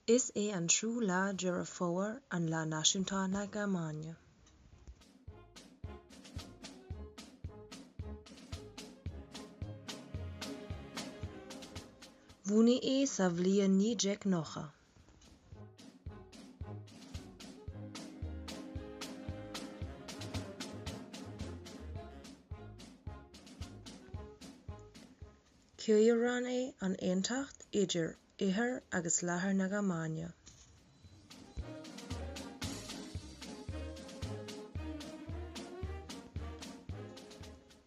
Is é an trú lá dear a fómhair an lá náisiúnta na Gearmáine. Bhunaigh é sa bhliain 1990. Ciaran é an aontacht idir Iarthar agus Leathair na Gearmáine.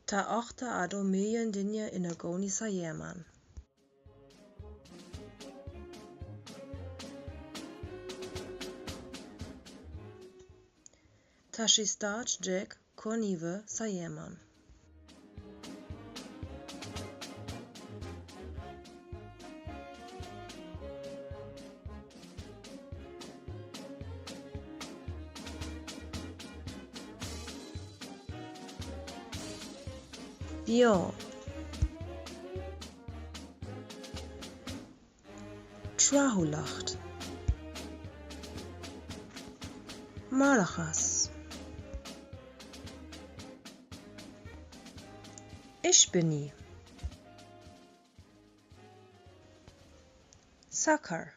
Tá 8 milliún duine ina gcónaí sa Dhéamáin. Tá sé stáit déag coinmhí sa Dhéamáin. Beo. Tráthnólacht. Marachas. Uisbionnaí. Soccer.